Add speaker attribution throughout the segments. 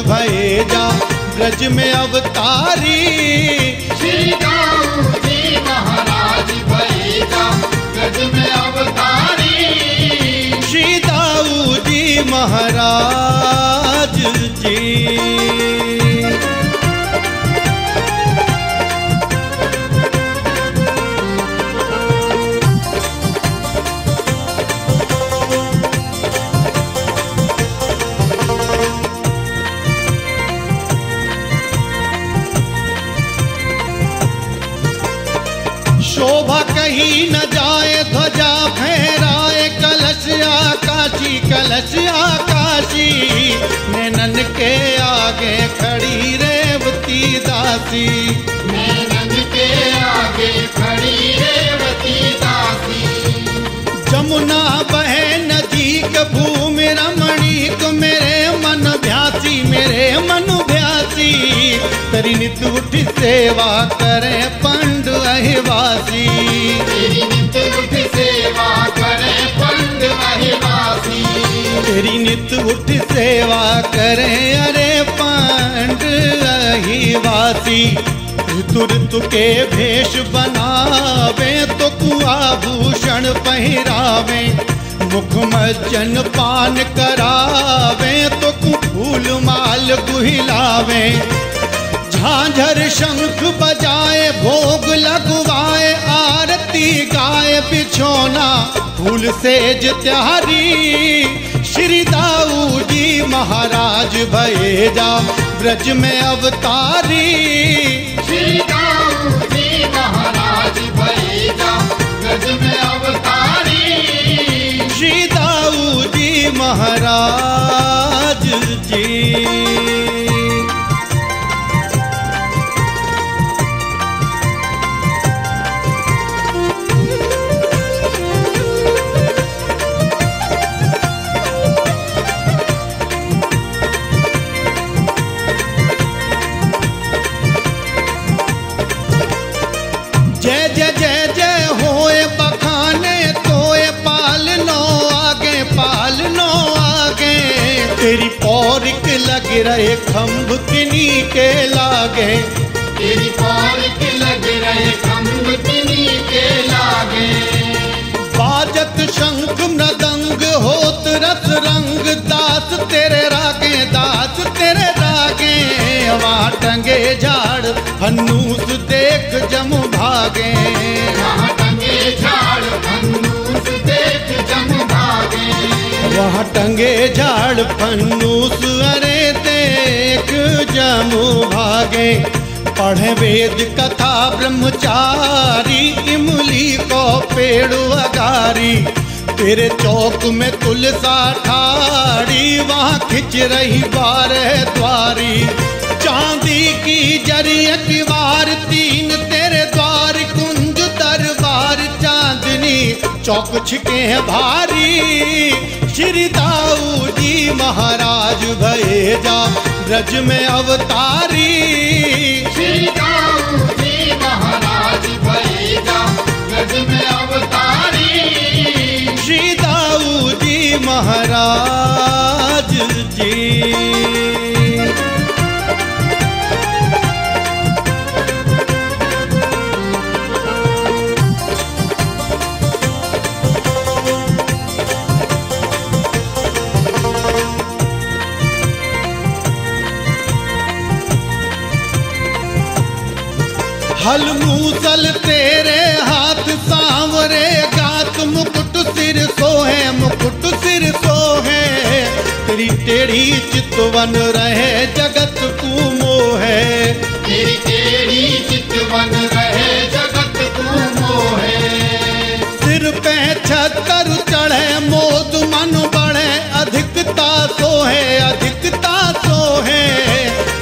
Speaker 1: भये जा ब्रज में अवतारी।
Speaker 2: श्री दाऊ जी महाराज भये जा ब्रज में अवतारी।
Speaker 1: श्री दाऊ जी महाराज जी। शोभा कहीं न जाए ध्वजा फहराए कलश आकाशी कलश आकाशी। नैनन के आगे खड़ी रेवती दासी।
Speaker 2: नैनन के आगे खड़ी रेवती दासी।
Speaker 1: जमुना बहे नदीक भूमि रमणीक मेरे मन भ्यासी मेरे मन भ्यासी। तेरी नित उठ सेवा करे पंड अहिवासी।
Speaker 2: तेरी नित उठ सेवा करे पंड अहिवासी।
Speaker 1: तेरी नित उठ सेवा करे अरे पंड अहिवासी। ऋतु ऋतु के भेष बनावे तो कुआभूषण पहिरावे। मुख मज्जन पान करावे तो फूल माल गुहिलावे। झांझर शंख बजाए भोग लगवाए आरती गाए बिछोना फूल सेज त्यारी। श्री दाऊ जी महाराज भये जा ब्रज में अवतारी।
Speaker 2: श्री दाऊ जी महाराज भये जा ब्रज में अवतारी।
Speaker 1: श्री दाऊ जी महाराज जी। जय जय जय जय होए बखाने तोए पालनो आगे। तेरी पौरिक लग रहे खम्भ किन्हीं के लागे।
Speaker 2: तेरी पौरिक लग रहे खम्भ किन्हीं के लागे।
Speaker 1: बाजत शंख मृदंग होत रस रंग दास तेरे रागे दास तेरे रागे। वहाँ टंगे झाड़ फन्नूस देख जम भागे।
Speaker 2: वहाँ टंगे झाड़ फन्नूस देख जम भागे।
Speaker 1: वहाँ टंगे झाड़ फन्नूस अरे देख जम भागे। पढ़े वेद कथा ब्रह्मचारी इमली को पेड़ अगारी। तेरे चौक में तुलसा ठाड़ी वहाँ खिंच रही बारह द्वारी। चांदी की जरिया की वार तीन तेरे द्वार कुंज दरबार चांदनी चौक छिके हैं भारी। श्री दाऊ जी महाराज भये जा ब्रज में अवतारी।
Speaker 2: श्री दाऊ जी महाराज भये जा ब्रज में अवतारी।
Speaker 1: श्री दाऊ जी महाराज जी। हल मूसल तेरे हाथ सांवरे गात मुकुट सिर सोहे मुकुट सिर सोहे। तेरी टेढ़ी चितवन रहे जगत तू मोहे।
Speaker 2: तेरी टेढ़ी चितवन रहे जगत तू मोहे।
Speaker 1: सिर पे छतर चढ़े मोद मन बढ़े अधिकता सोहे अधिकता सोहे।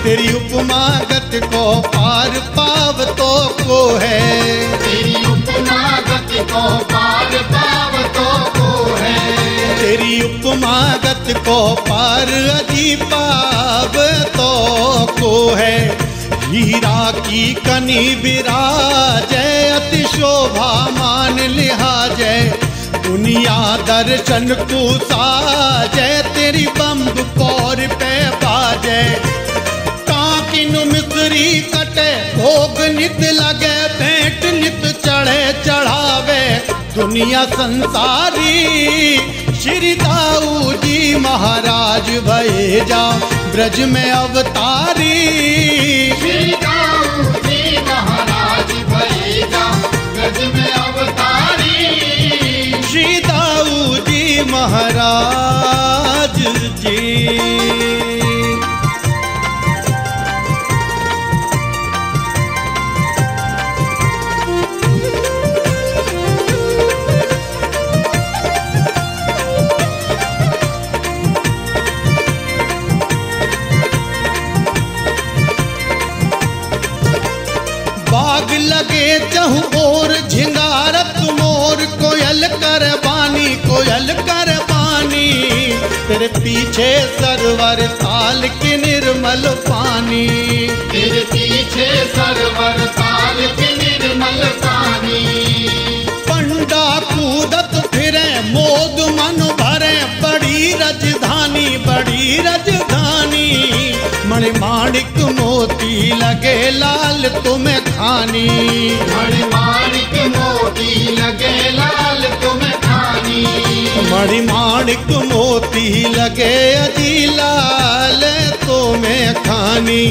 Speaker 1: तेरी उपमा गत को पार पाव तो को है।
Speaker 2: तेरी उपमा गत को पार पाव तो को है।
Speaker 1: तेरी उपमा गत को पार अजी पाव तो को है। हीरा की कनी विराजै अति शोभा मान लिहाजै। दुनिया दर्शन को साजै मेरी बम्ब पौर पे बाजे काकिन मिस्री कटे भोग नित लगे भेंट नित चढ़े चढ़ावे दुनिया संसारी श्री दाऊ जी महाराज भये जा ब्रज में अवतारी
Speaker 2: श्री दाऊ जी महाराज भये जा ब्रज में अवतारी
Speaker 1: श्री दाऊ जी महाराज जी। बाग लगे चहु और झिंगारत मोर कोयल कर बानी तेरे पीछे सरवर ताल की निर्मल पानी
Speaker 2: तेरे पीछे सरवर ताल की निर्मल पानी
Speaker 1: पंडा कूदत फिरे मोद मन भरे बड़ी राजधानी मणिमाणिक मोती लगे लाल तुम्हें खानी
Speaker 2: मणिमाणिक मोती लगे लाल तुम्हें खानी
Speaker 1: मणिमाणिक मोती लगे अजी लाल तुम्हें खानी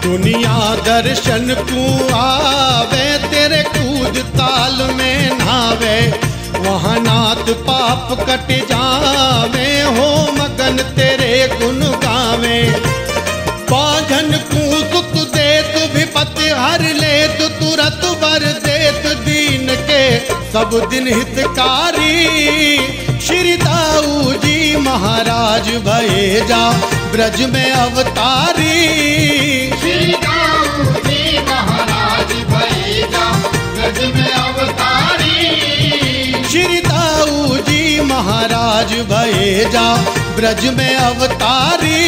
Speaker 1: दुनिया दर्शन को आवे तेरे कूद ताल में नावे वहाँ नाथ पाप कट जावे हो मगन तेरे गुण गावे बांझन को सुत देत विपत हर लेत तुरत वर देत दीन के सब दिन हितकारी श्री दाऊ जी महाराज भये जा ब्रज में अवतारी
Speaker 2: श्री दाऊ जी महाराज भये जा ब्रज में अवतारी
Speaker 1: श्री दाऊ जी महाराज भये जा ब्रज में अवतारी